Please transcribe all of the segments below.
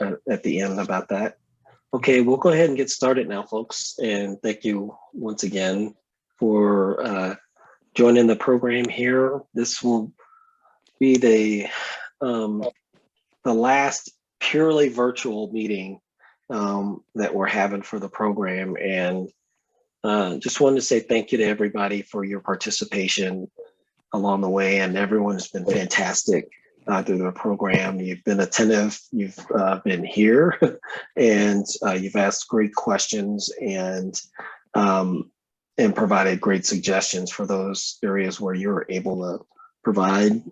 at the end about that. Okay, we'll go ahead and get started now, folks. And thank you once again for joining the program here. This will be the last purely virtual meeting that we're having for the program. And just wanted to say thank you to everybody for your participation along the way. And everyone's been fantastic through the program. You've been attentive, you've been here, and you've asked great questions and provided great suggestions for those areas where you're able to provide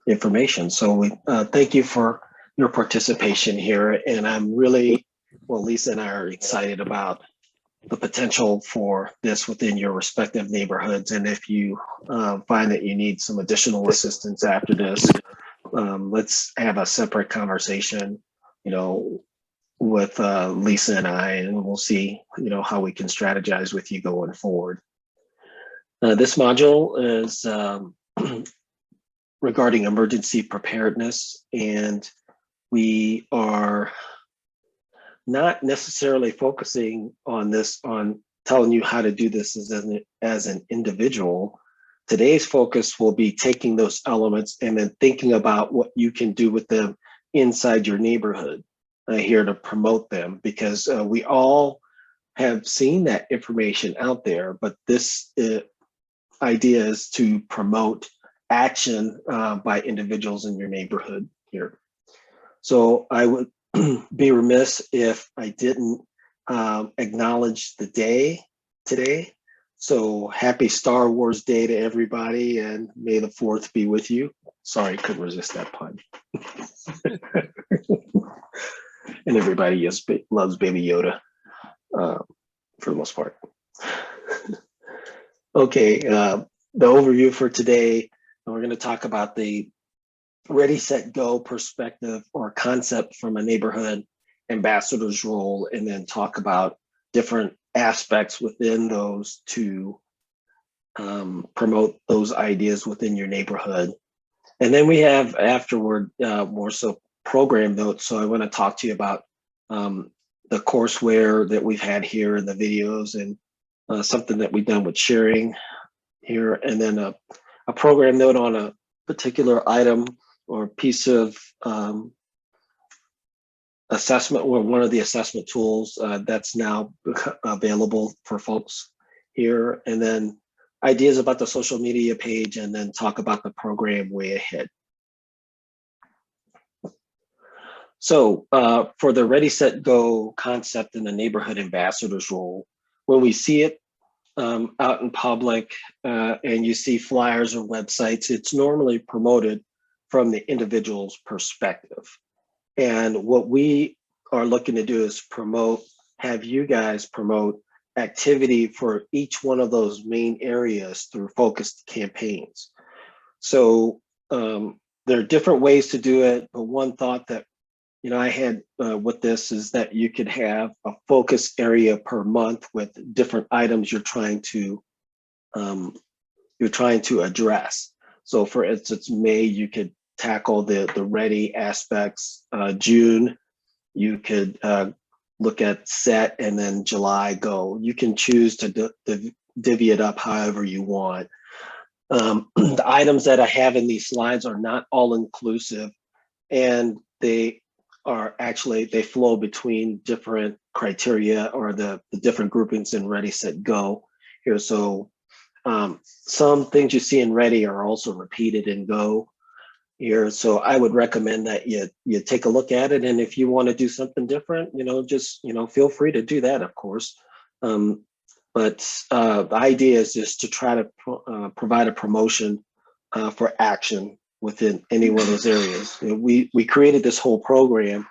information. So we thank you for your participation here. And I'm really, well, Lisa and I are excited about the potential for this within your respective neighborhoods. And if you find that you need some additional assistance after this, let's have a separate conversation, with Lisa and I, and we'll see, how we can strategize with you going forward. This module is regarding emergency preparedness, and we are not necessarily focusing on this, on telling you how to do this as an individual. Today's focus will be taking those elements and then thinking about what you can do with them inside your neighborhood here to promote them, because we all have seen that information out there, but this idea is to promote action by individuals in your neighborhood here. So I would be remiss if I didn't acknowledge the day today. So happy Star Wars Day to everybody, and may the 4th be with you. Sorry, couldn't resist that pun. And everybody loves Baby Yoda for the most part. Okay, the overview for today, we're going to talk about the Ready, Set, Go perspective or concept from a neighborhood ambassador's role, and then talk about different aspects within those to promote those ideas within your neighborhood. And then we have afterward more so program notes. So I want to talk to you about the courseware that we've had here in the videos, and something that we've done with sharing here, and then a program note on a particular item or piece of assessment, or one of the assessment tools that's now available for folks here, and then ideas about the social media page, and then talk about the program way ahead. So for the Ready, Set, Go concept in the neighborhood ambassador's role, when we see it out in public and you see flyers or websites, it's normally promoted from the individual's perspective. And what we are looking to do is have you guys promote activity for each one of those main areas through focused campaigns. So there are different ways to do it, but one thought that I had with this is that you could have a focus area per month with different items you're trying to address. So for instance, May, you could tackle the ready aspects. June, you could look at set, and then July, go. You can choose to divvy it up however you want. The items that I have in these slides are not all inclusive, and they flow between different criteria or the different groupings in Ready, Set, Go here. So some things you see in Ready are also repeated in Go here. So I would recommend that you take a look at it, and if you want to do something different, just feel free to do that, of course. But the idea is just to try to provide a promotion for action within any one of those areas. We created this whole program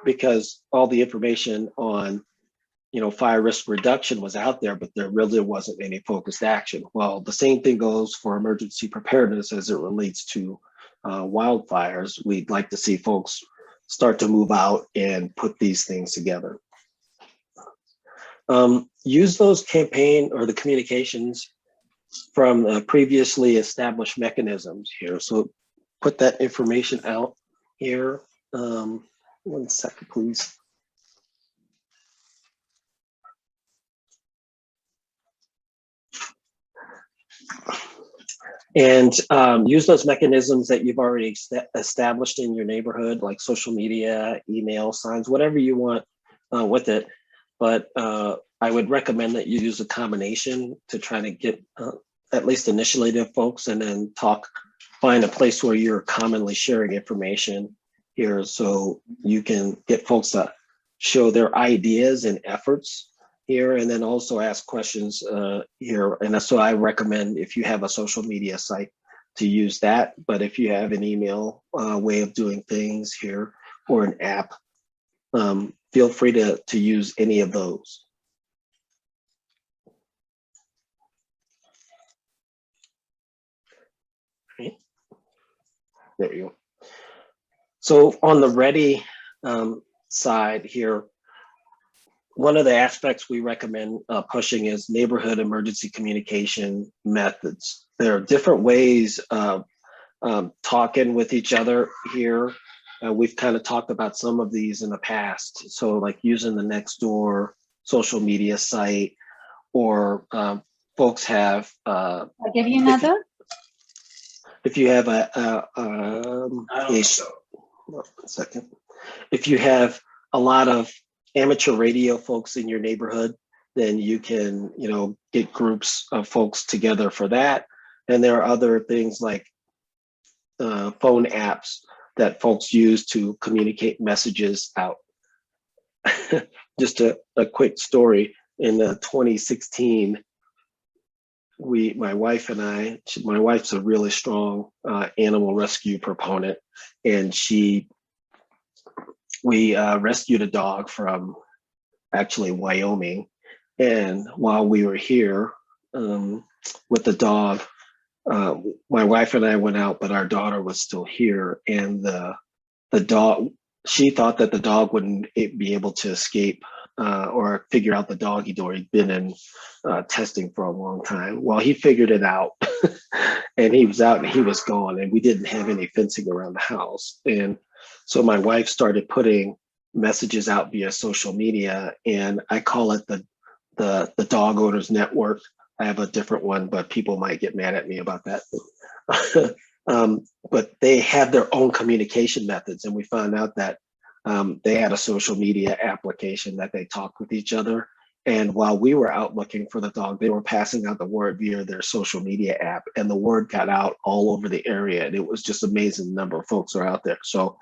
because all the information on fire risk reduction was out there, but there really wasn't any focused action. Well, the same thing goes for emergency preparedness as it relates to wildfires. We'd like to see folks start to move out and put these things together. Use those campaign or the communications from previously established mechanisms here. So put that information out here. 1 second, please. And use those mechanisms that you've already established in your neighborhood, like social media, email, signs, whatever you want with it. But I would recommend that you use a combination to try to get at least initially to folks, and then find a place where you're commonly sharing information here, so you can get folks to show their ideas and efforts here, and then also ask questions here. And so I recommend, if you have a social media site, to use that. But if you have an email way of doing things here, or an app, feel free to use any of those. Right. There you go. So on the ready side here, one of the aspects we recommend pushing is neighborhood emergency communication methods. There are different ways of talking with each other here. We've kind of talked about some of these in the past. So like using the Nextdoor social media site, or folks have. I'll give you another. If you have second. If you have a lot of amateur radio folks in your neighborhood, then you can, get groups of folks together for that. And there are other things like phone apps that folks use to communicate messages out. Just a quick story. In 2016, my wife and I, my wife's a really strong animal rescue proponent, and we rescued a dog from actually Wyoming. And while we were here with the dog, my wife and I went out, but our daughter was still here. And the dog, she thought that the dog wouldn't be able to escape or figure out the doggy door. He'd been in testing for a long time. Well, he figured it out and he was out and he was gone, and we didn't have any fencing around the house. And so my wife started putting messages out via social media, and I call it the dog owners network. I have a different one, but people might get mad at me about that. But they have their own communication methods, and we found out that they had a social media application that they talked with each other. And while we were out looking for the dog, they were passing out the word via their social media app, and the word got out all over the area. And it was just amazing the number of folks are out there. So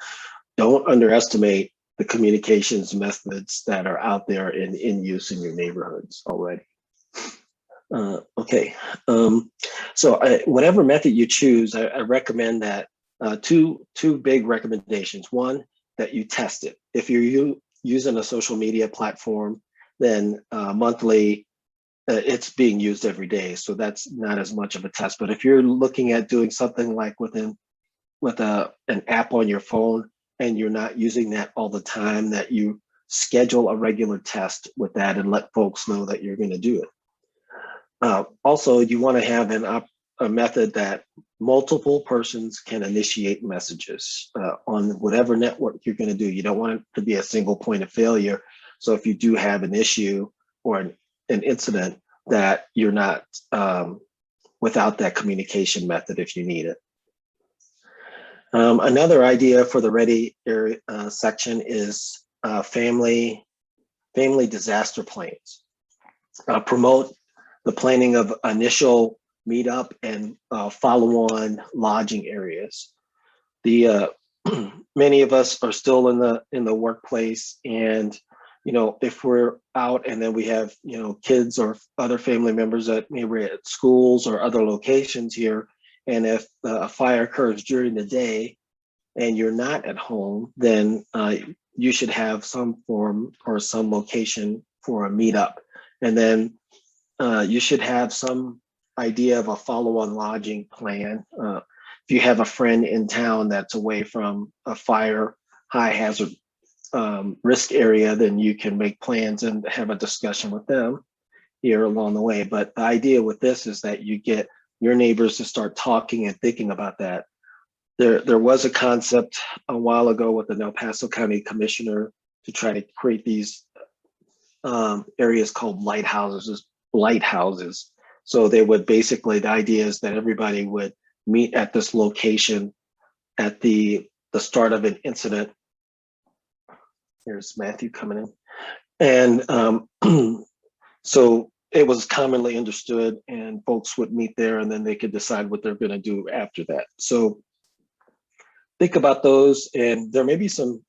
don't underestimate the communications methods that are out there in use in your neighborhoods already. Okay, so whatever method you choose, I recommend that two big recommendations. One, that you test it. If you're using a social media platform, then monthly, it's being used every day, so that's not as much of a test. But if you're looking at doing something like with an app on your phone, and you're not using that all the time, that you schedule a regular test with that and let folks know that you're going to do it. Also, you want to have a method that multiple persons can initiate messages on whatever network you're going to do. You don't want it to be a single point of failure. So if you do have an issue or an incident, that you're not without that communication method if you need it. Another idea for the ready area section is family disaster plans. Promote the planning of initial meetup and follow-on lodging areas. Many of us are still in the workplace, and if we're out and then we have kids or other family members that maybe at schools or other locations here, and if a fire occurs during the day and you're not at home, then you should have some form or some location for a meetup. And then you should have some idea of a follow-on lodging plan. If you have a friend in town that's away from a fire high hazard risk area, then you can make plans and have a discussion with them here along the way. But the idea with this is that you get your neighbors to start talking and thinking about that There was a concept a while ago with the El Paso County Commissioner to try to create these areas called lighthouses. So they would basically, the idea is that everybody would meet at this location at the start of an incident. Here's Matthew coming in. And so it was commonly understood, and folks would meet there, and then they could decide what they're going to do after that. So think about those, and there may be some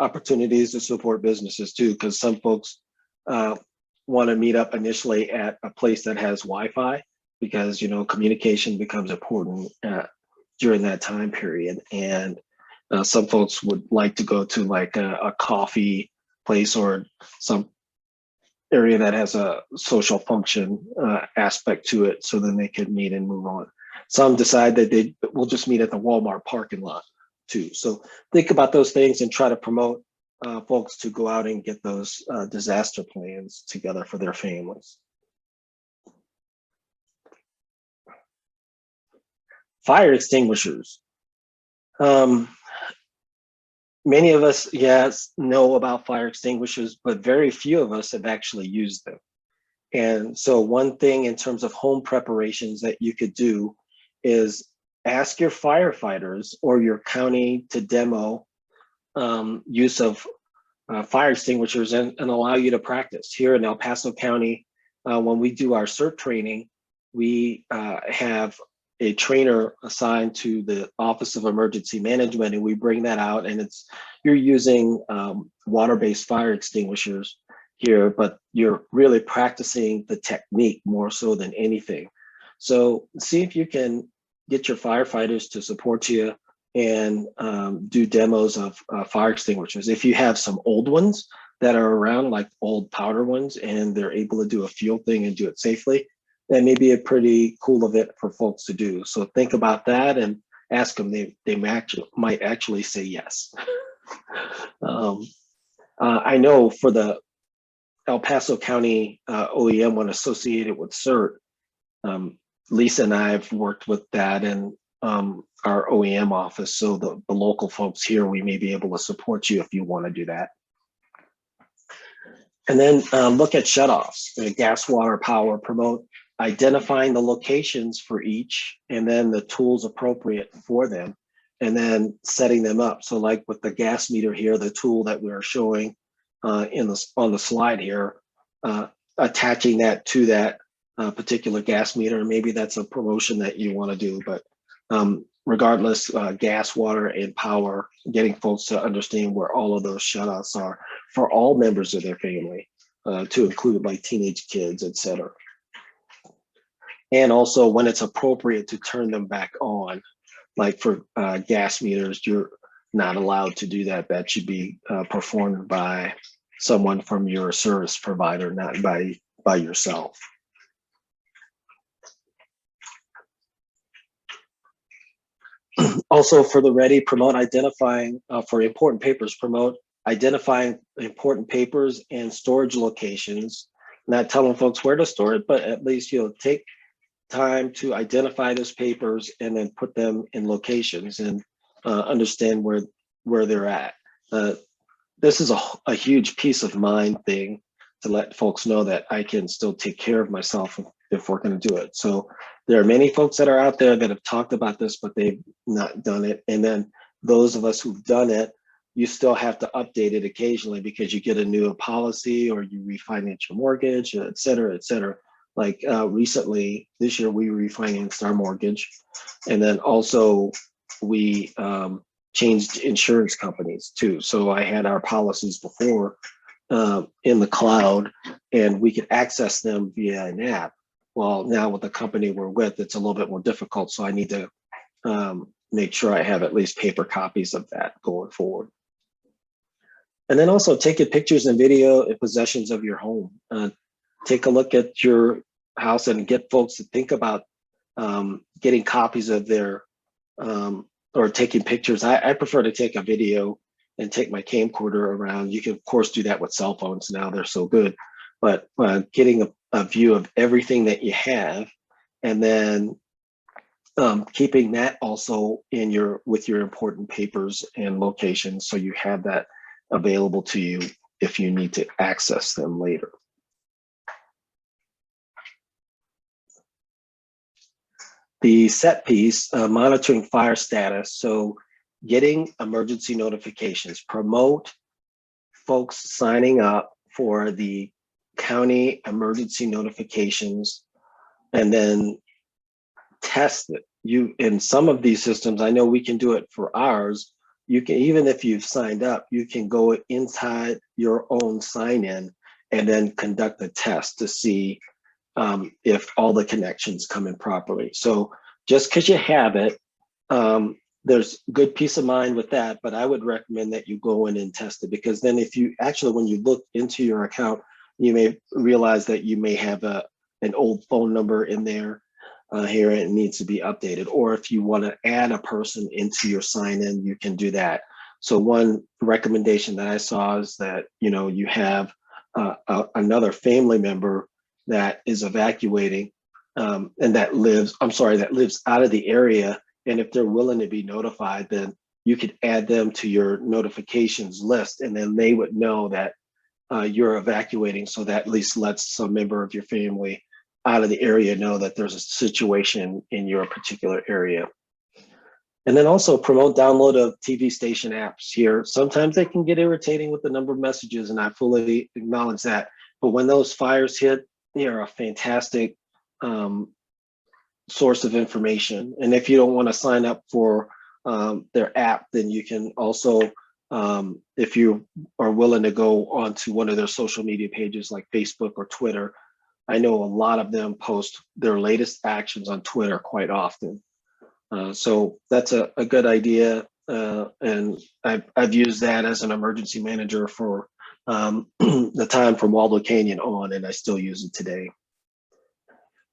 opportunities to support businesses too, because some folks want to meet up initially at a place that has Wi-Fi, because communication becomes important during that time period. And some folks would like to go to like a coffee place or some area that has a social function aspect to it, so then they can meet and move on. Some decide that they will just meet at the Walmart parking lot too. So think about those things and try to promote folks to go out and get those disaster plans together for their families. Fire extinguishers. Many of us, yes, know about fire extinguishers, but very few of us have actually used them. And so one thing in terms of home preparations that you could do is ask your firefighters or your county to demo use of fire extinguishers and allow you to practice. Here in El Paso County, when we do our CERT training, we have a trainer assigned to the Office of Emergency Management, and we bring that out, and you're using water-based fire extinguishers here, but you're really practicing the technique more so than anything. So see if you can get your firefighters to support you and do demos of fire extinguishers. If you have some old ones that are around, like old powder ones, and they're able to do a field thing and do it safely, that may be a pretty cool event for folks to do. So think about that and ask them. They might actually say yes. I know for the El Paso County OEM one associated with CERT, Lisa and I have worked with that in our OEM office. So the local folks here, we may be able to support you if you want to do that. And then look at shutoffs, gas, water, power, promote identifying the locations for each, and then the tools appropriate for them, and then setting them up. So like with the gas meter here, the tool that we're showing on the slide here, attaching that to that particular gas meter. Maybe that's a promotion that you want to do, but regardless, gas, water, and power, getting folks to understand where all of those shutoffs are for all members of their family, to include like teenage kids, et cetera. And also when it's appropriate to turn them back on, like for gas meters, you're not allowed to do that. That should be performed by someone from your service provider, not by yourself. Also for the ready, promote identifying for important papers, promote identifying important papers and storage locations, not telling folks where to store it, but at least take time to identify those papers and then put them in locations and understand where they're at. This is a huge peace of mind thing to let folks know that I can still take care of myself if we're going to do it. So there are many folks that are out there that have talked about this, but they've not done it. And then those of us who've done it, you still have to update it occasionally because you get a new policy or you refinance your mortgage, et cetera, et cetera. Like recently, this year, we refinanced our mortgage. And then also we changed insurance companies too. So I had our policies before in the cloud, and we could access them via an app. Well, now with the company we're with, it's a little bit more difficult. So I need to make sure I have at least paper copies of that going forward. And then also taking pictures and video and possessions of your home. Take a look at your house and get folks to think about getting copies of their, or taking pictures. I prefer to take a video and take my camcorder around. You can of course do that with cell phones now, they're so good, but getting a view of everything that you have, and then keeping that also in with your important papers and locations, so you have that available to you if you need to access them later. The set piece, monitoring fire status. So getting emergency notifications, promote folks signing up for the county emergency notifications, and then test it. You, in some of these systems, I know we can do it for ours. You can, even if you've signed up, you can go inside your own sign-in and then conduct a test to see if all the connections come in properly. So just because you have it, there's good peace of mind with that, but I would recommend that you go in and test it, because then if you actually, when you look into your account, you may realize that you may have an old phone number in there here, and it needs to be updated. Or if you want to add a person into your sign-in, you can do that. So one recommendation that I saw is that, you know, you have another family member that is evacuating and that lives out of the area. And if they're willing to be notified, then you could add them to your notifications list, and then they would know that you're evacuating. So that at least lets some member of your family out of the area know that there's a situation in your particular area. And then also promote download of TV station apps here. Sometimes they can get irritating with the number of messages, and I fully acknowledge that. But when those fires hit, they are a fantastic source of information. And if you don't want to sign up for their app, then you can also, if you are willing to go onto one of their social media pages like Facebook or Twitter, I know a lot of them post their latest actions on Twitter quite often. So that's a good idea. And I've used that as an emergency manager for the time from Waldo Canyon on, and I still use it today.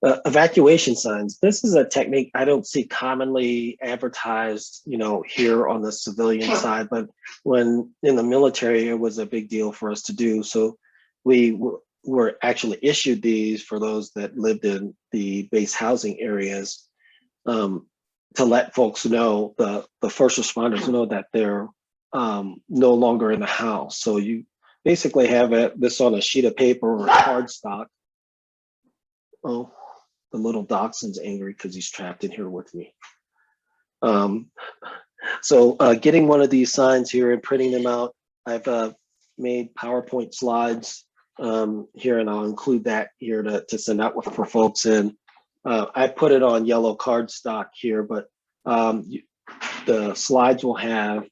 Evacuation signs. This is a technique I don't see commonly advertised, you know, here on the civilian side, but when in the military, it was a big deal for us to do. So we were actually issued these for those that lived in the base housing areas, to let folks know, the first responders know that they're no longer in the house. So you basically have this on a sheet of paper or cardstock. Oh, the little dachshund's angry because he's trapped in here with me. So getting one of these signs here and printing them out. I've made PowerPoint slides here, and I'll include that here to send out for folks. And I put it on yellow cardstock here, but the slides will have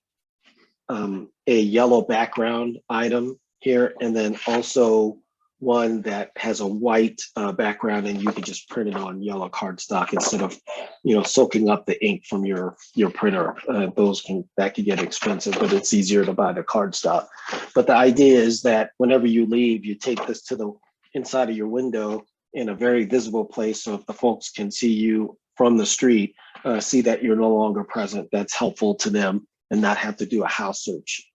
a yellow background item here, and then also one that has a white background, and you can just print it on yellow cardstock instead of, you know, soaking up the ink from your printer. That could get expensive, but it's easier to buy the cardstock. But the idea is that whenever you leave, you take this to the inside of your window in a very visible place, so if the folks can see you from the street, see that you're no longer present. That's helpful to them and not have to do a house search.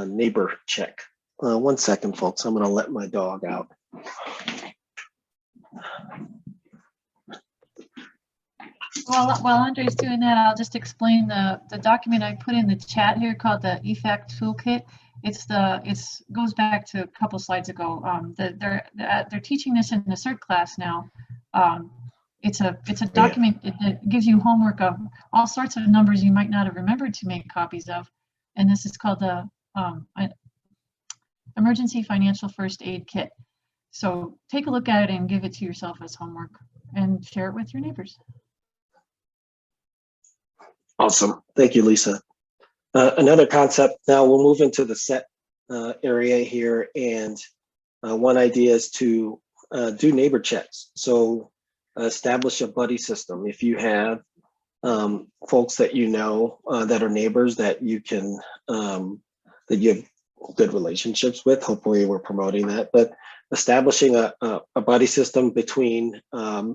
Neighbor check. 1 second, folks. I'm going to let my dog out. While Andre's doing that, I'll just explain the document I put in the chat here called the EFAC toolkit. It goes back to a couple slides ago. They're teaching this in the CERT class now. It's a document that gives you homework of all sorts of numbers you might not have remembered to make copies of. And this is called the Emergency Financial First Aid Kit. So take a look at it and give it to yourself as homework and share it with your neighbors. Awesome. Thank you, Lisa. Another concept, now we'll move into the set area here. And one idea is to do neighbor checks. So establish a buddy system. If you have folks that you know that are neighbors that you can, that you have good relationships with, hopefully we're promoting that, but establishing a buddy system between a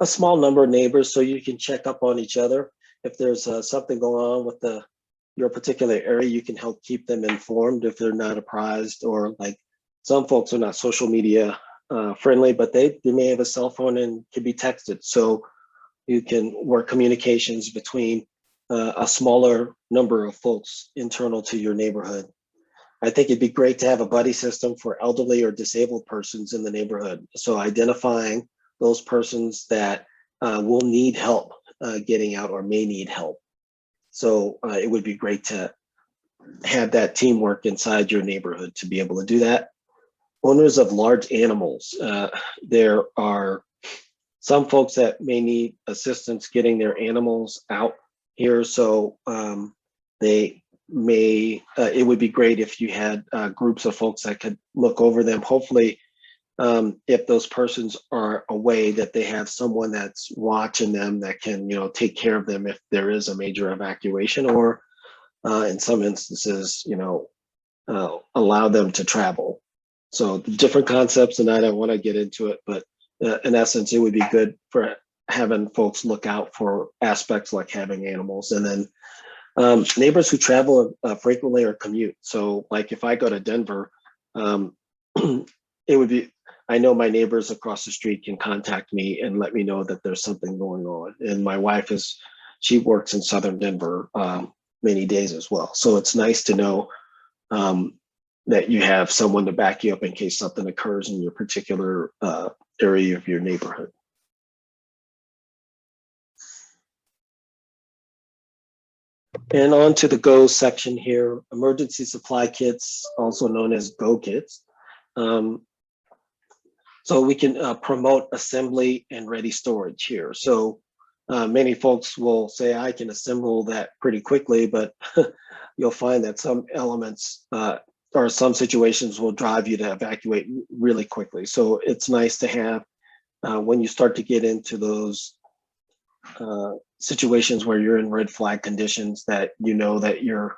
small number of neighbors so you can check up on each other. If there's something going on with your particular area, you can help keep them informed if they're not apprised, or like some folks are not social media friendly, but they may have a cell phone and can be texted. So you can work communications between a smaller number of folks internal to your neighborhood. I think it'd be great to have a buddy system for elderly or disabled persons in the neighborhood. So identifying those persons that will need help getting out or may need help. So it would be great to have that teamwork inside your neighborhood to be able to do that. Owners of large animals. There are some folks that may need assistance getting their animals out here. So they may, it would be great if you had groups of folks that could look over them. Hopefully, if those persons are away, that they have someone that's watching them that can, take care of them if there is a major evacuation, or in some instances, allow them to travel. So different concepts, and I don't want to get into it, but in essence, it would be good for having folks look out for aspects like having animals. And then neighbors who travel frequently or commute. So like if I go to Denver, it would be, I know my neighbors across the street can contact me and let me know that there's something going on. And my wife she works in Southern Denver many days as well. So it's nice to know that you have someone to back you up in case something occurs in your particular area of your neighborhood. And on to the go section here, emergency supply kits, also known as go kits. So we can promote assembly and ready storage here. So many folks will say, I can assemble that pretty quickly, but you'll find that some elements or some situations will drive you to evacuate really quickly. So it's nice to have, when you start to get into those situations where you're in red flag conditions, that you know that your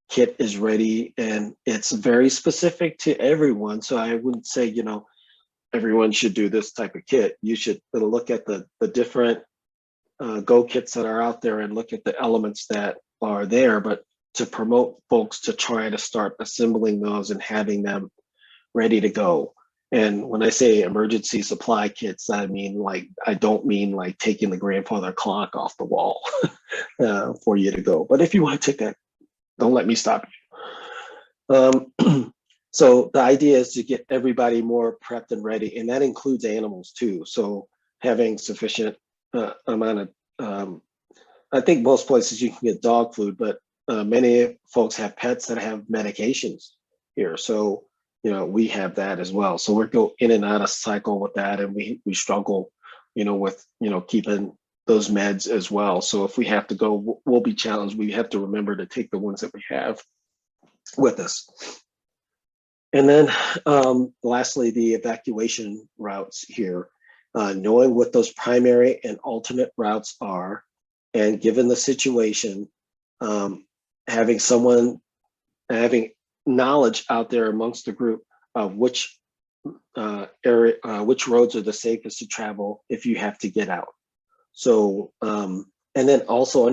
kit is ready, and it's very specific to everyone. So I wouldn't say, everyone should do this type of kit. You should look at the different go kits that are out there and look at the elements that are there, but to promote folks to try to start assembling those and having them ready to go. And when I say emergency supply kits, I don't mean like taking the grandfather clock off the wall for you to go. But if you want to take that, don't let me stop you. So the idea is to get everybody more prepped and ready, and that includes animals too. So having sufficient amount of, I think most places you can get dog food, but many folks have pets that have medications here. So, we have that as well. So we're go in and out of cycle with that, and we struggle, with, keeping those meds as well. So if we have to go, we'll be challenged. We have to remember to take the ones that we have with us. And then lastly, the evacuation routes here, knowing what those primary and alternate routes are, and given the situation, having knowledge out there amongst the group of which roads are the safest to travel if you have to get out. So, and then also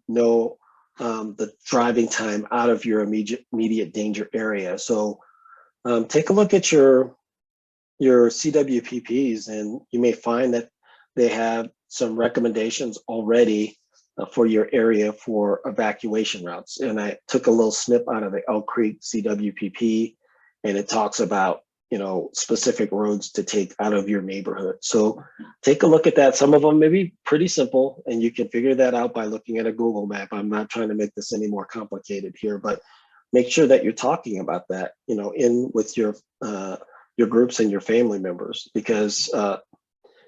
know the driving time out of your immediate danger area. So take a look at your CWPPs, and you may find that they have some recommendations already for your area for evacuation routes. And I took a little snip out of the Elk Creek CWPP, and it talks about, specific roads to take out of your neighborhood. So take a look at that. Some of them may be pretty simple, and you can figure that out by looking at a Google map. I'm not trying to make this any more complicated here, but make sure that you're talking about that, in with your groups and your family members, because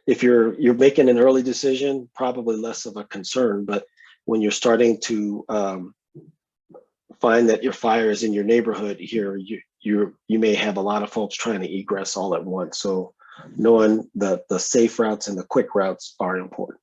if you're making an early decision, probably less of a concern. But when you're starting to find that your fire is in your neighborhood here, you may have a lot of folks trying to egress all at once. So knowing the safe routes and the quick routes are important.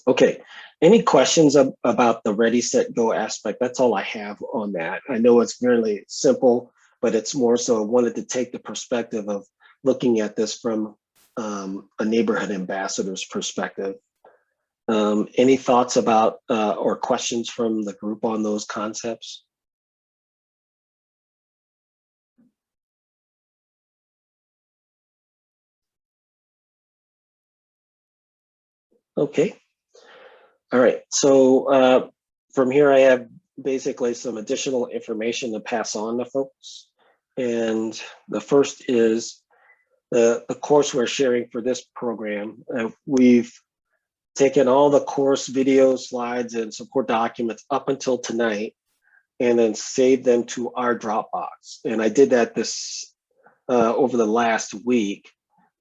Okay, any questions about the ready, set, go aspect? That's all I have on that. I know it's fairly simple, but it's more so I wanted to take the perspective of looking at this from a neighborhood ambassador's perspective. Any thoughts about or questions from the group on those concepts? Okay. All right. So from here, I have basically some additional information to pass on to folks. And the first is the course we're sharing for this program. We've taken all the course videos, slides, and support documents up until tonight, and then saved them to our Dropbox. And I did that this over the last week,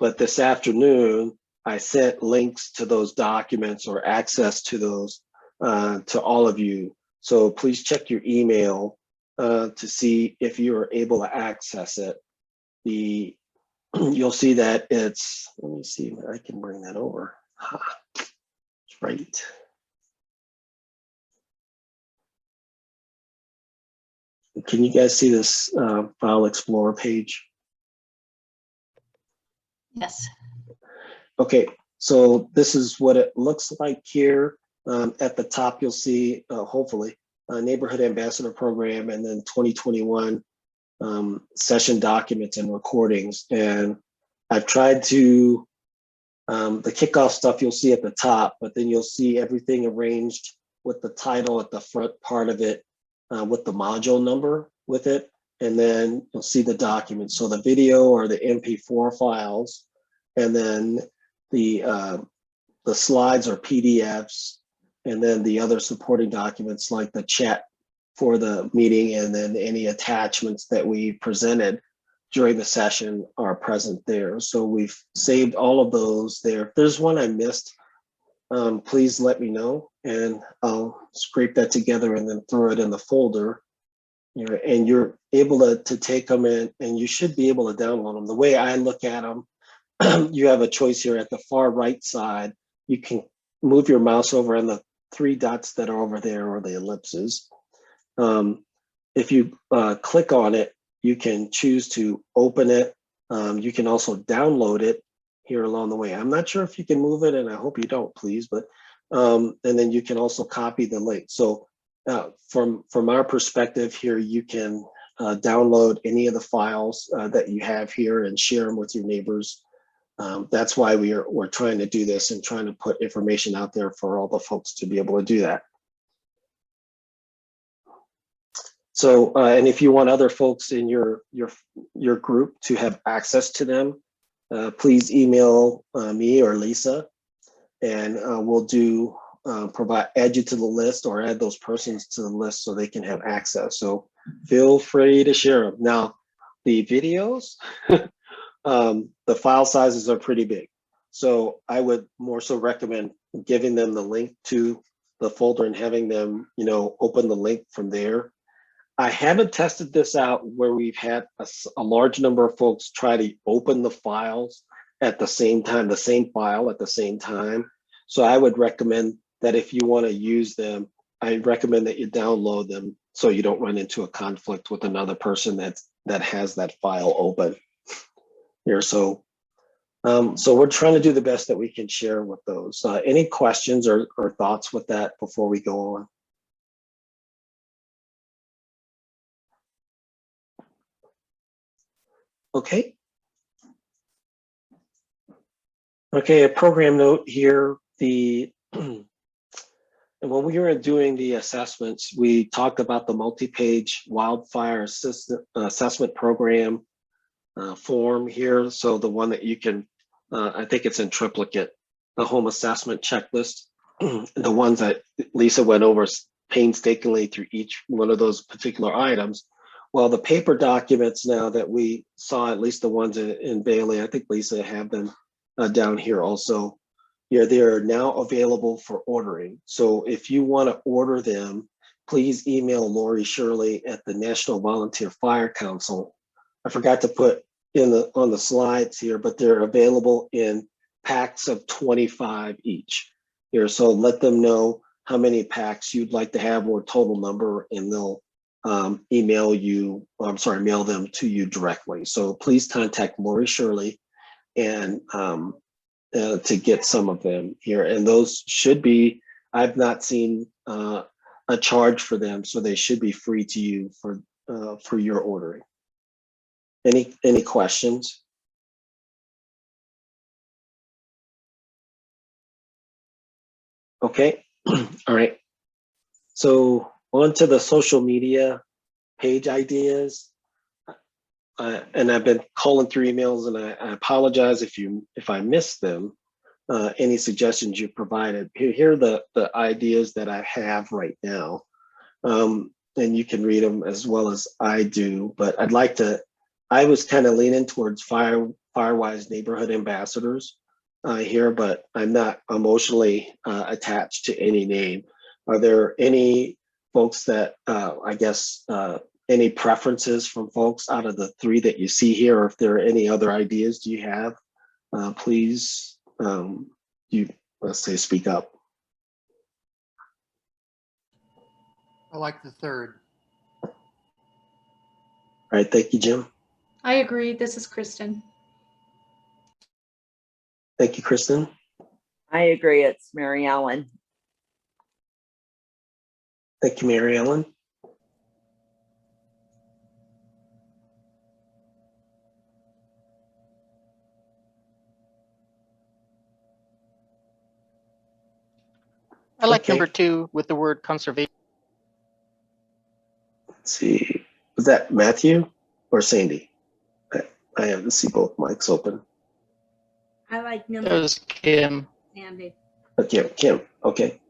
but this afternoon, I sent links to those documents or access to those to all of you. So please check your email to see if you are able to access it. You'll see that it's, let me see if I can bring that over. Right. Can you guys see this File Explorer page? Yes. Okay, so this is what it looks like here. At the top, you'll see, hopefully, Neighborhood Ambassador Program, and then 2021 session documents and recordings. And I've tried to, the kickoff stuff you'll see at the top, but then you'll see everything arranged with the title at the front part of it, with the module number with it. And then you'll see the documents. So the video or the MP4 files, and then the slides or PDFs, and then the other supporting documents like the chat for the meeting, and then any attachments that we presented during the session are present there. So we've saved all of those there. If there's one I missed, please let me know, and I'll scrape that together and then throw it in the folder. And you're able to take them in, and you should be able to download them. The way I look at them, you have a choice here at the far right side. You can move your mouse over on the three dots that are over there, or the ellipses. If you click on it, you can choose to open it. You can also download it here along the way. I'm not sure if you can move it, and I hope you don't, please, but and then you can also copy the link. So from our perspective here, you can download any of the files that you have here and share them with your neighbors. That's why we're trying to do this and trying to put information out there for all the folks to be able to do that. So, and if you want other folks in your group to have access to them, please email me or Lisa, and we'll add you to the list or add those persons to the list so they can have access. So feel free to share them. Now, the videos, the file sizes are pretty big. So I would more so recommend giving them the link to the folder and having them, open the link from there. I haven't tested this out where we've had a large number of folks try to open the files at the same time, the same file at the same time. So I would recommend that if you want to use them, I recommend that you download them so you don't run into a conflict with another person that has that file open here. So we're trying to do the best that we can share with those. Any questions or thoughts with that before we go on? Okay. Okay, a program note here. And when we were doing the assessments, we talked about the multi-page Wildfire assessment program form here. So the one that you can, I think it's in triplicate, the home assessment checklist, the ones that Lisa went over painstakingly through each one of those particular items. Well, the paper documents now that we saw, at least the ones in Bailey, I think Lisa had them down here also. Yeah, they're now available for ordering. So if you want to order them, please email Lori Shirley at the National Volunteer Fire Council. I forgot to put on the slides here, but they're available in packs of 25 each here. So let them know how many packs you'd like to have or total number, and they'll mail them to you directly. So please contact Lori Shirley and to get some of them here. And those should be, I've not seen a charge for them, so they should be free to you for your ordering. Any questions? Okay, all right. So on to the social media page ideas. And I've been calling through emails, and I apologize if I missed them. Any suggestions you provided. Here are the ideas that I have right now. And you can read them as well as I do, but I was kind of leaning towards Firewise neighborhood ambassadors here, but I'm not emotionally attached to any name. Are there any folks that any preferences from folks out of the three that you see here, or if there are any other ideas do you have, please, let's say, speak up. I like the third. All right, thank you, Jim. I agree. This is Kristen. Thank you, Kristen. I agree. It's Mary Ellen. Thank you, Mary Ellen. I like Okay. number 2 with the word conservation. Let's see. Was that Matthew or Sandy? I have to see both mics open. I like That number was Kim. Sandy. Okay, Kim. Okay.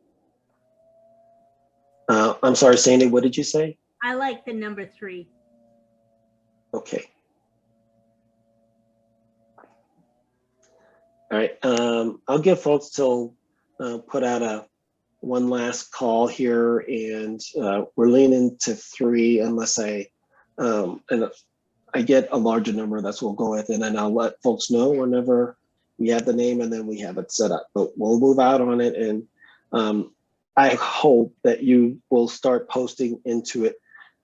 I'm sorry, Sandy. What did you say? I like the number 3. Okay. All right. I'll give folks till put out one last call here, and we're leaning to 3 unless and I get a larger number. That's what we'll go with, and then I'll let folks know whenever we have the name and then we have it set up. But we'll move out on it, and I hope that you will start posting into it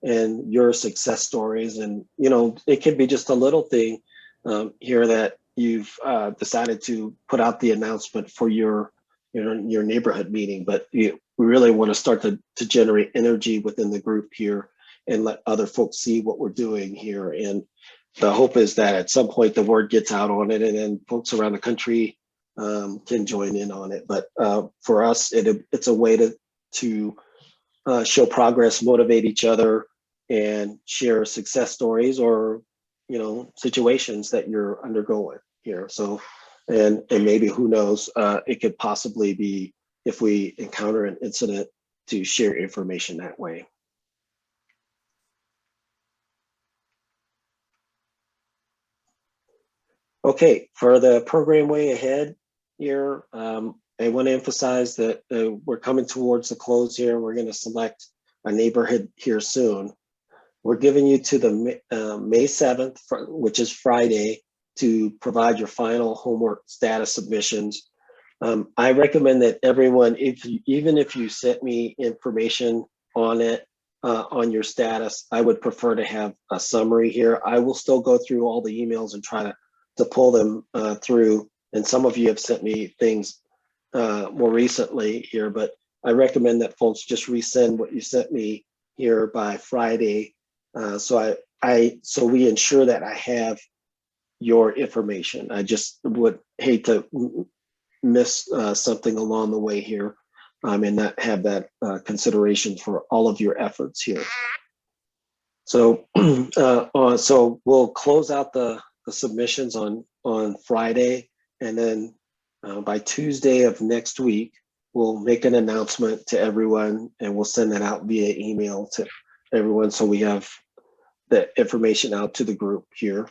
and your success stories. And it could be just a little thing here that you've decided to put out the announcement for your neighborhood meeting, but we really want to start to generate energy within the group here and let other folks see what we're doing here. And the hope is that at some point the word gets out on it, and then folks around the country can join in on it. But for us, it's a way to show progress, motivate each other, and share success stories or situations that you're undergoing here. So, and maybe, who knows, it could possibly be, if we encounter an incident, to share information that way. Okay, for the program way ahead here, I want to emphasize that we're coming towards the close here. We're going to select a neighborhood here soon. We're giving you to the May 7th, which is Friday, to provide your final homework status submissions. I recommend that everyone, even if you sent me information on it, on your status, I would prefer to have a summary here. I will still go through all the emails and try to pull them through. And some of you have sent me things more recently here, but I recommend that folks just resend what you sent me here by Friday. So we ensure that I have your information. I just would hate to miss something along the way here, and not have that consideration for all of your efforts here. So, so we'll close out the submissions on Friday, and then by Tuesday of next week, we'll make an announcement to everyone, and we'll send that out via email to everyone, so we have the information out to the group here.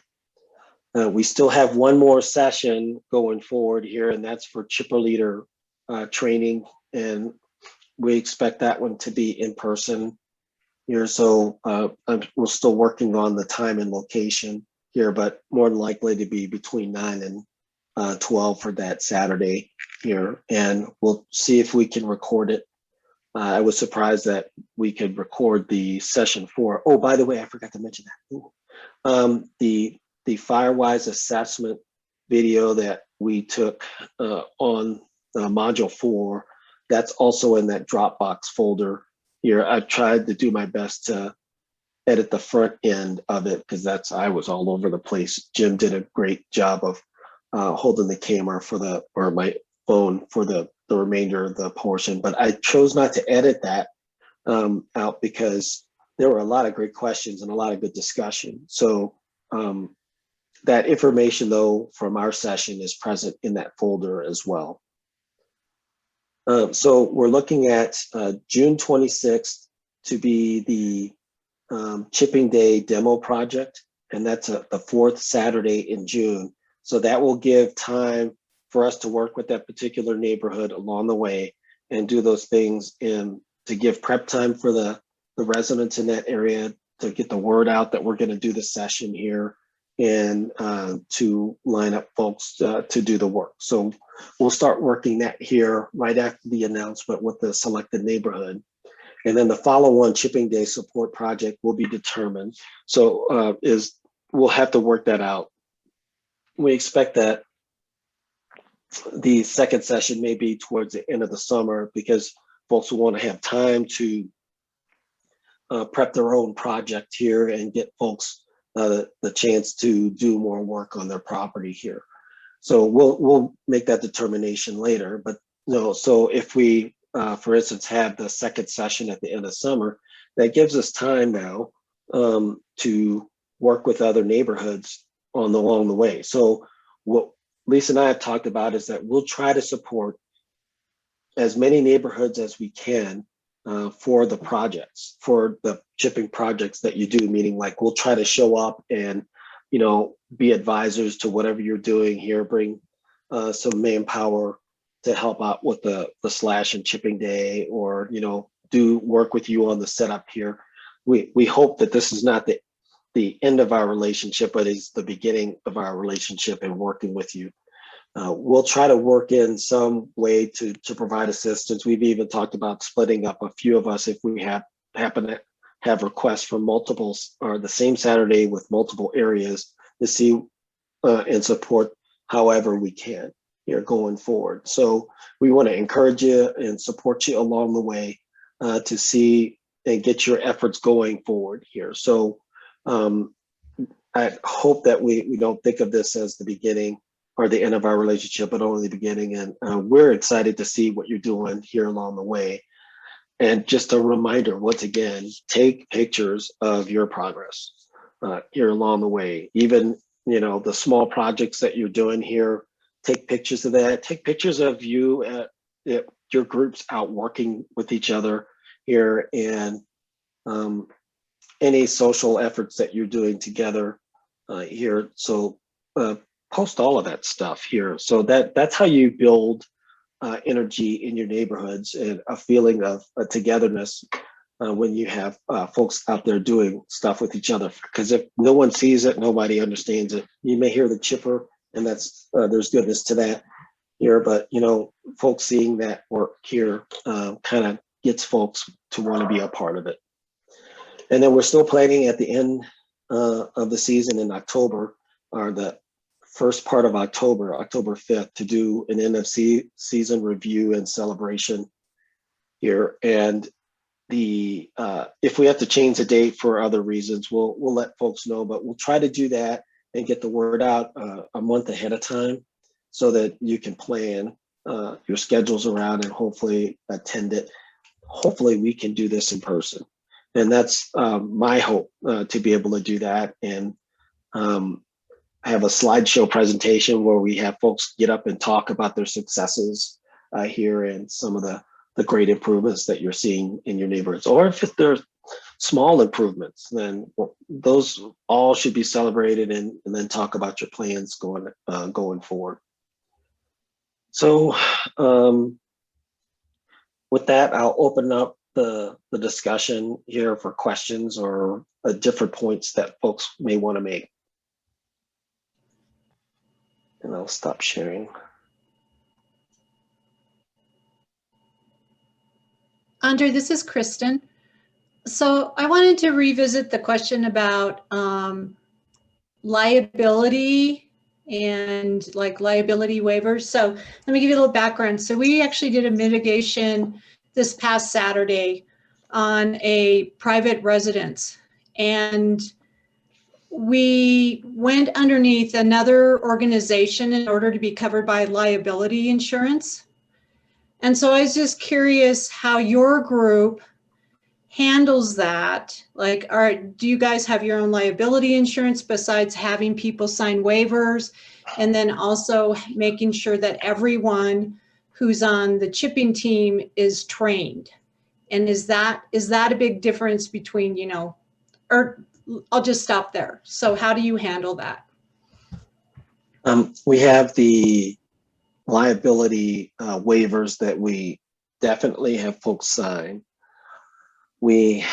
We still have one more session going forward here, and that's for chipper leader training, and we expect that one to be in person here. So we're still working on the time and location here, but more than likely to be between 9 and 12 for that Saturday here, and we'll see if we can record it. I was surprised that we could record the session for. Oh, by the way, I forgot to mention that. The Firewise assessment video that we took on module 4, that's also in that Dropbox folder here. I've tried to do my best to edit the front end of it, because I was all over the place. Jim did a great job of holding the camera or my phone for the the remainder of the portion. But I chose not to edit that out because there were a lot of great questions and a lot of good discussion. So that information, though, from our session is present in that folder as well. So we're looking at June 26th to be the Chipping Day demo project, and that's the fourth Saturday in June. So that will give time for us to work with that particular neighborhood along the way and do those things and to give prep time for the residents in that area to get the word out that we're going to do the session here and to line up folks to do the work. So we'll start working that here right after the announcement with the selected neighborhood. And then the follow-on Chipping Day support project will be determined. So we'll have to work that out. We expect that the second session may be towards the end of the summer because folks will want to have time to prep their own project here and get folks the chance to do more work on their property here. So we'll make that determination later. But no, so if we, for instance, have the second session at the end of summer, that gives us time now to work with other neighborhoods along the way. So what Lisa and I have talked about is that we'll try to support as many neighborhoods as we can for the projects, for the chipping projects that you do, meaning like we'll try to show up and, you know, be advisors to whatever you're doing here, bring some manpower to help out with the slash and chipping day, or, you know, do work with you on the setup here. We hope that this is not the end of our relationship, but is the beginning of our relationship and working with you. We'll try to work in some way to provide assistance. We've even talked about splitting up a few of us if we happen to have requests from multiples or the same Saturday with multiple areas to see and support however we can here going forward. So we want to encourage you and support you along the way to see and get your efforts going forward here. So I hope that we don't think of this as the beginning or the end of our relationship, but only the beginning. And we're excited to see what you're doing here along the way. And just a reminder, once again, take pictures of your progress here along the way. Even, you know, the small projects that you're doing here, take pictures of that. Take pictures of you at your groups out working with each other here, and any social efforts that you're doing together here. So post all of that stuff here. So that's how you build energy in your neighborhoods and a feeling of togetherness when you have folks out there doing stuff with each other. Because if no one sees it, nobody understands it. You may hear the chipper, and that's there's goodness to that here. But, you know, folks seeing that work here kind of gets folks to want to be a part of it. And then we're still planning at the end of the season in October, or the first part of October, October 5th, to do an end of season review and celebration here. And the if we have to change the date for other reasons, we'll let folks know, but we'll try to do that and get the word out a month ahead of time so that you can plan your schedules around and hopefully attend it. Hopefully we can do this in person. And that's my hope, to be able to do that and have a slideshow presentation where we have folks get up and talk about their successes here and some of the great improvements that you're seeing in your neighborhoods. Or if there's small improvements, then those all should be celebrated, and then talk about your plans going forward. So with that, I'll open up the discussion here for questions or different points that folks may want to make. And I'll stop sharing. Andre, this is Kristen. So I wanted to revisit the question about liability and like liability waivers. So let me give you a little background. So we actually did a mitigation this past Saturday on a private residence, and we went underneath another organization in order to be covered by liability insurance. And so I was just curious how your group handles that. Like, do you guys have your own liability insurance besides having people sign waivers? And then also making sure that everyone who's on the chipping team is trained? And is that a big difference between, you know, or I'll just stop there. So how do you handle that? We have the liability waivers that we definitely have folks sign. We've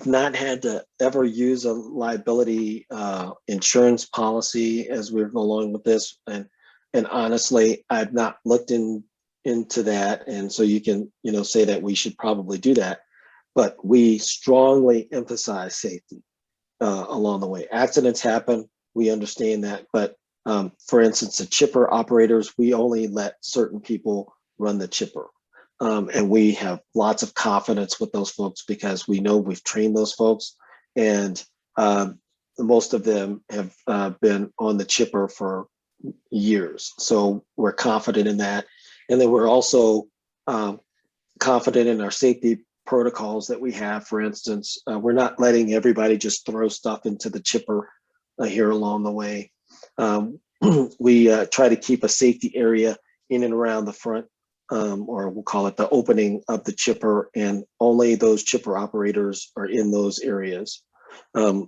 not had to ever use a liability insurance policy as we're going along with this, and honestly, I've not looked into that, and so you can say that we should probably do that, but we strongly emphasize safety along the way. Accidents happen, we understand that, but for instance, the chipper operators, we only let certain people run the chipper. And we have lots of confidence with those folks because we know we've trained those folks, and most of them have been on the chipper for years. So we're confident in that. And then we're also confident in our safety protocols that we have. For instance, we're not letting everybody just throw stuff into the chipper here along the way. We try to keep a safety area in and around the front, or we'll call it the opening of the chipper, and only those chipper operators are in those areas.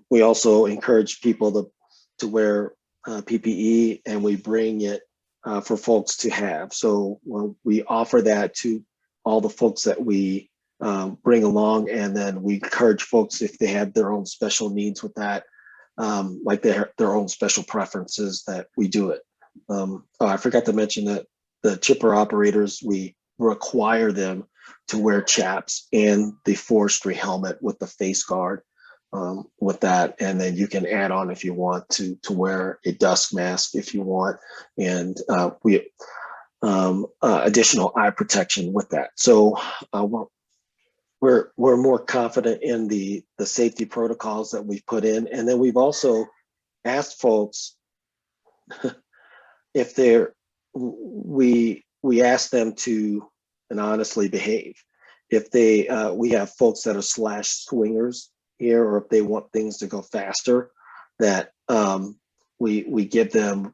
We also encourage people to wear PPE, and we bring it for folks to have. So we offer that to all the folks that we bring along, and then we encourage folks if they have their own special needs with that, like their own special preferences, that we do it. Oh, I forgot to mention that the chipper operators, we require them to wear chaps and the forestry helmet with the face guard with that. And then you can add on if you want to wear a dust mask if you want, and we additional eye protection with that. So we're more confident in the safety protocols that we've put in. And then we've also asked folks if we ask them to, and honestly, behave. If they, we have folks that are slash swingers here, or if they want things to go faster, that we give them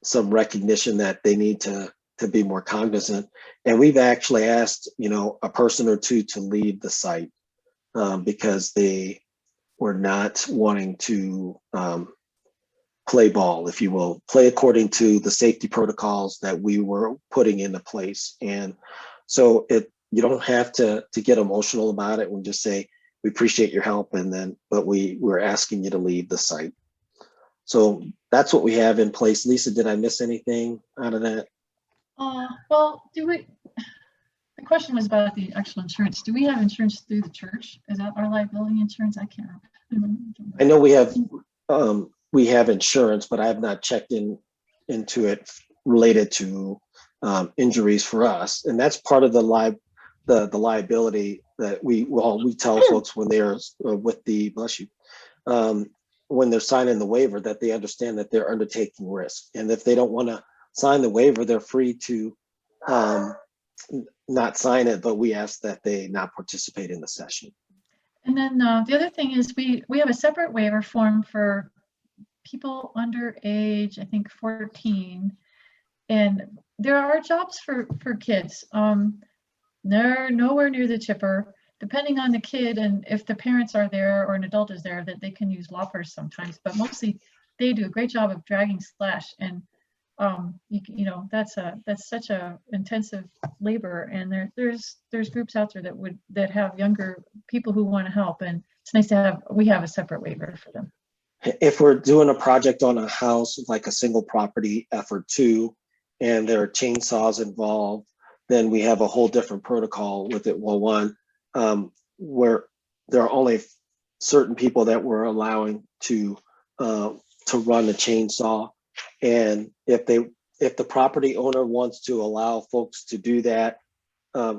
some recognition that they need to be more cognizant. And we've actually asked, a person or two to leave the site because they were not wanting to play ball, if you will, play according to the safety protocols that we were putting into place. And so you don't have to get emotional about it. We just say, we appreciate your help, but we're asking you to leave the site. So that's what we have in place. Lisa, did I miss anything out of that? Well, the question was about the actual insurance. Do we have insurance through the church? Is that our liability insurance? I can't remember. I know we have insurance, but I have not checked into it related to injuries for us. And that's part of the liability that we tell folks when they're with the, bless you, when they're signing the waiver, that they understand that they're undertaking risk. And if they don't want to sign the waiver, they're free to not sign it, but we ask that they not participate in the session. And then the other thing is we have a separate waiver form for people under age, I think 14, and there are jobs for kids. They're nowhere near the chipper, depending on the kid, and if the parents are there or an adult is there, that they can use loppers sometimes, but mostly they do a great job of dragging slash. And that's such a intensive labor, and there's groups out there that have younger people who want to help, and it's nice to we have a separate waiver for them. If we're doing a project on a house, like a single property effort too, and there are chainsaws involved, then we have a whole different protocol with it. Well, one, where there are only certain people that we're allowing to run the chainsaw. And if the property owner wants to allow folks to do that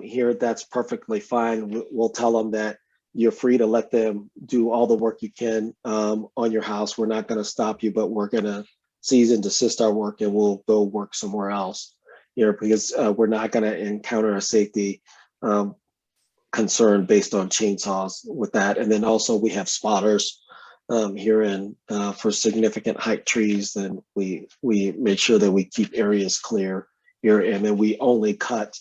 here, that's perfectly fine. We'll tell them that you're free to let them do all the work you can on your house. We're not going to stop you, but we're going to cease and desist our work, and we'll go work somewhere else. here, because we're not going to encounter a safety concern based on chainsaws with that. And then also we have spotters here in for significant height trees. Then we make sure that we keep areas clear here, and then we only cut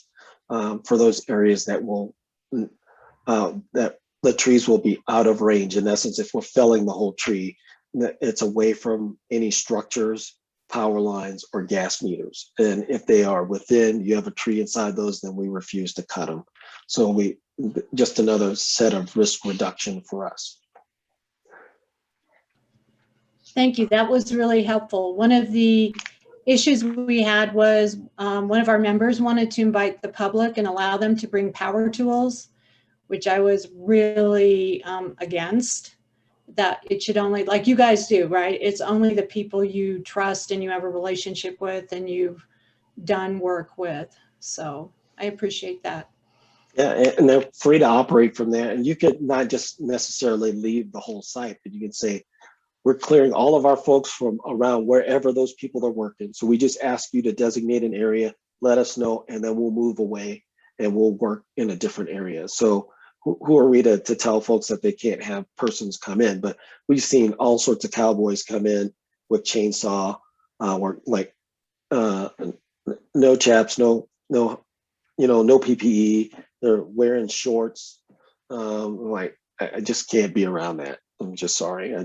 for those areas that will that the trees will be out of range. In essence, if we're felling the whole tree, it's away from any structures, power lines, or gas meters. And if they are within, you have a tree inside those, then we refuse to cut them. So we just another set of risk reduction for us. Thank you. That was really helpful. One of the issues we had was one of our members wanted to invite the public and allow them to bring power tools, which I was really against. That it should only, like you guys do, right? It's only the people you trust and you have a relationship with and you've done work with. So I appreciate that. Yeah, and they're free to operate from there. And you could not just necessarily leave the whole site, but you can say, we're clearing all of our folks from around wherever those people are working. So we just ask you to designate an area, let us know, and then we'll move away and we'll work in a different area. So who are we to tell folks that they can't have persons come in? But we've seen all sorts of cowboys come in with chainsaw, or like no chaps, no PPE. They're wearing shorts. Like I just can't be around that. I'm just sorry.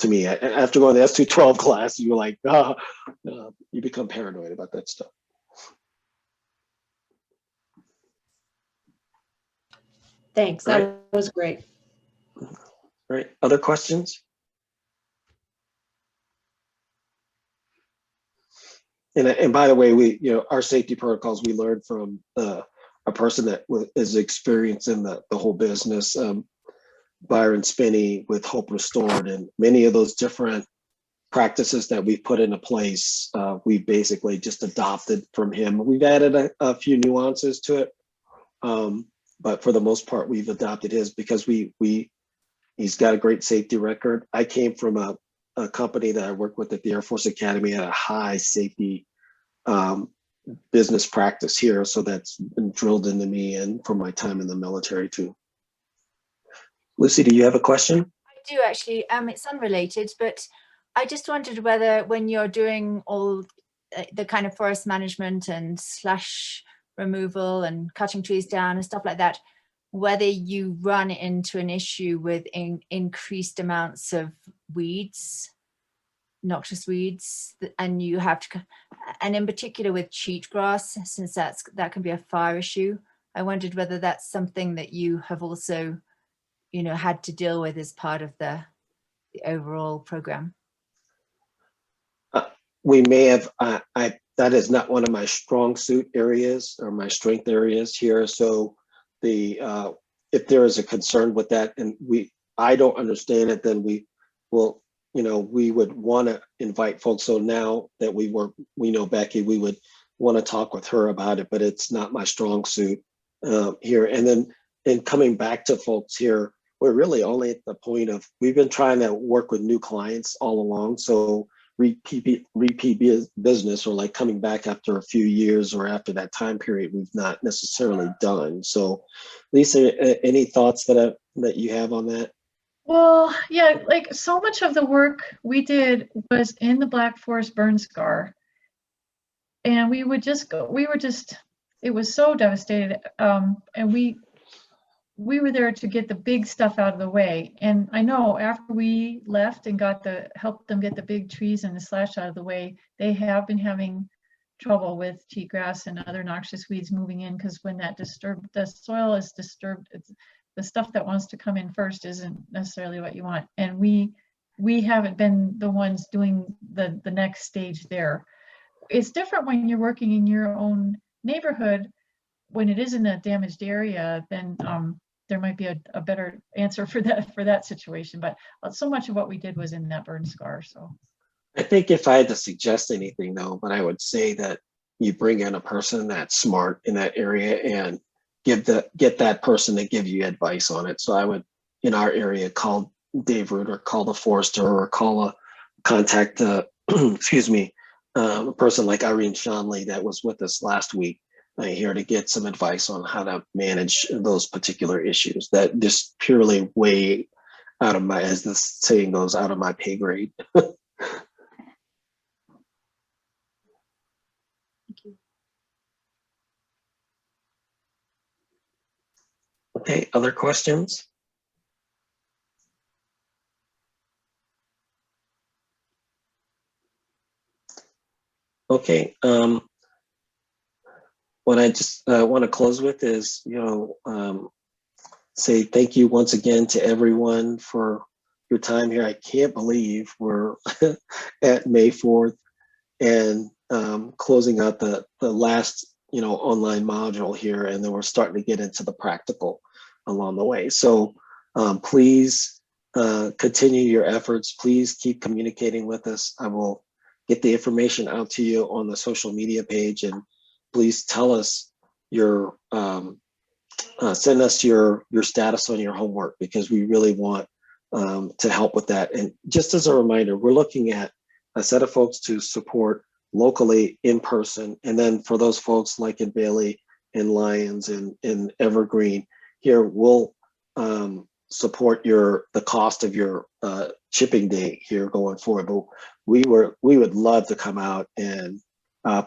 To me, after going to the S212 class, you're like, you become paranoid about that stuff. Thanks. That was great. Right. Other questions? And by the way, our safety protocols we learned from a person that is experienced in the whole business, Byron Spinney with Hope Restored, and many of those different practices that we've put into place, we basically just adopted from him. We've added a few nuances to it, but for the most part, we've adopted his because he's got a great safety record. I came from a company that I worked with at the Air Force Academy at a high safety business practice here, so that's been drilled into me and from my time in the military too. Lucy, do you have a question? I do actually. It's unrelated, but I just wondered whether when you're doing all the kind of forest management and slash removal and cutting trees down and stuff like that, whether you run into an issue with increased amounts of weeds, noxious weeds, and you have to, and in particular with cheatgrass, since that can be a fire issue. I wondered whether that's something that you have also had to deal with as part of the overall program. We may have, that is not one of my strong suit areas or my strength areas here. So if there is a concern with that and I don't understand it, then we will, we would want to invite folks. So now that we know Becky, we would want to talk with her about it, but it's not my strong suit here. And then in coming back to folks here, we're really only at the point of, we've been trying to work with new clients all along. So repeat business, or like coming back after a few years or after that time period, we've not necessarily done. So Lisa, any thoughts that you have on that? Well, yeah, like so much of the work we did was in the Black Forest burn scar. And we would just go, it was so devastated. And we were there to get the big stuff out of the way. And I know after we left and helped them get the big trees and the slash out of the way, they have been having trouble with cheatgrass and other noxious weeds moving in, because when the soil is disturbed, it's the stuff that wants to come in first isn't necessarily what you want. And we haven't been the ones doing the next stage there. It's different when you're working in your own neighborhood. When it is in a damaged area, then there might be a better answer for that situation. But so much of what we did was in that burn scar. So I think if I had to suggest anything though, but I would say that you bring in a person that's smart in that area and get that person to give you advice on it. So I would, in our area, call Dave Root or call the forester or contact excuse me, a person like Irene Shanley that was with us last week here to get some advice on how to manage those particular issues that just purely way out of my, as the saying goes, out of my pay grade. Okay, other questions? Okay, what I just want to close with is, say thank you once again to everyone for your time here. I can't believe we're at May 4th and closing out the last, online module here, and then we're starting to get into the practical along the way. So please continue your efforts. Please keep communicating with us. I will get the information out to you on the social media page, and please tell us your send us your status on your homework, because we really want to help with that. And just as a reminder, we're looking at a set of folks to support locally in person, and then for those folks like in Bailey, in Lyons, and in Evergreen, here we'll support the cost of your shipping day here going forward. But we would love to come out and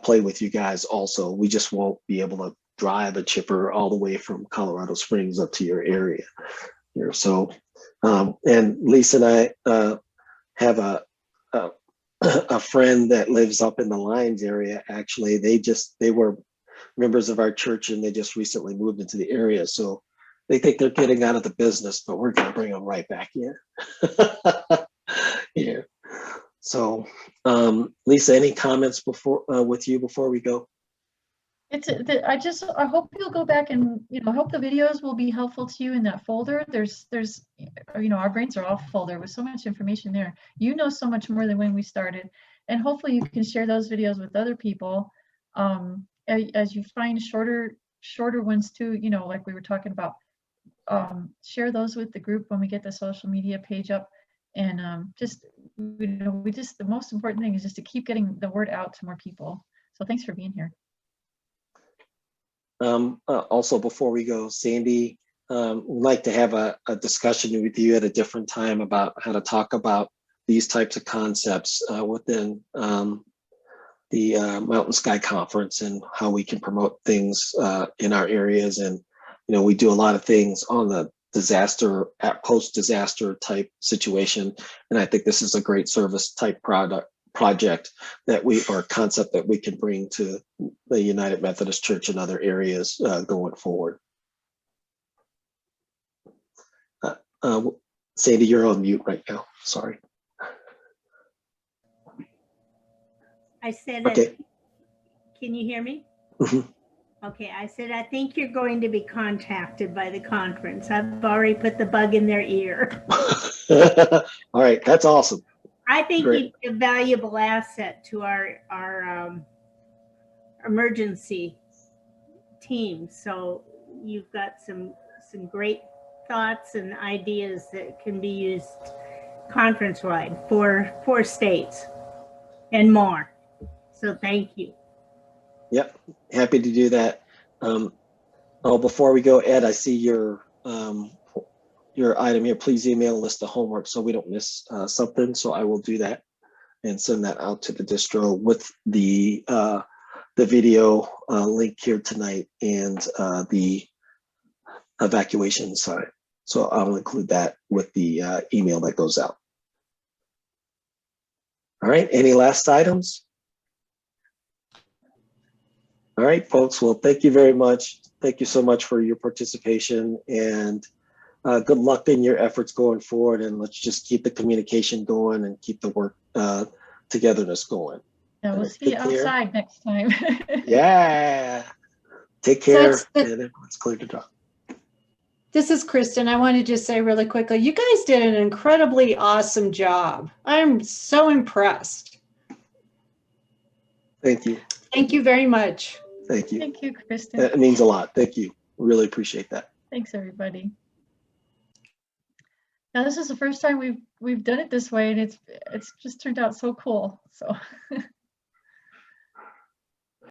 play with you guys also. We just won't be able to drive a chipper all the way from Colorado Springs up to your area here. So, and Lisa and I have a friend that lives up in the Lyons area. Actually, they were members of our church, and they just recently moved into the area. So they think they're getting out of the business, but we're going to bring them right back in. Yeah. So, Lisa, any comments with you before we go? I hope you'll go back and, I hope the videos will be helpful to you in that folder. There's, our brains are all full. There was so much information there. You know so much more than when we started, and hopefully you can share those videos with other people. As you find shorter ones too, like we were talking about, share those with the group when we get the social media page up. And the most important thing is just to keep getting the word out to more people. So thanks for being here. Also, before we go, Sandy, we'd like to have a discussion with you at a different time about how to talk about these types of concepts within the Mountain Sky Conference, and how we can promote things in our areas. And, we do a lot of things on the post-disaster type situation. And I think this is a great service type project or concept that we can bring to the United Methodist Church and other areas going forward. Sandy, you're on mute right now. Sorry. I said, Okay. Can you hear me? Mm-hmm. Okay, I said, I think you're going to be contacted by the conference. I've already put the bug in their ear. All right, that's awesome. I think Great. you're a valuable asset to our emergency team. So you've got some great thoughts and ideas that can be used conference-wide for 4 states and more. So thank you. Yep, happy to do that. Before we go, Ed, I see your item here. Please email a list of homework so we don't miss something. So I will do that and send that out to the distro with the video link here tonight and the evacuation side. So I'll include that with the email that goes out. All right, any last items? All right, folks. Well, thank you very much. Thank you so much for your participation, and good luck in your efforts going forward. And let's just keep the communication going and keep the work togetherness going. Yeah, we'll see you outside next time. Yeah. Take care. And everyone's clear to talk. This is Kristen. I want to just say really quickly, you guys did an incredibly awesome job. I'm so impressed. Thank you. Thank you very much. Thank you. Thank you, Kristen. That means a lot. Thank you. Really appreciate that. Thanks, everybody. Now, this is the first time we've done it this way, and it's just turned out so cool. So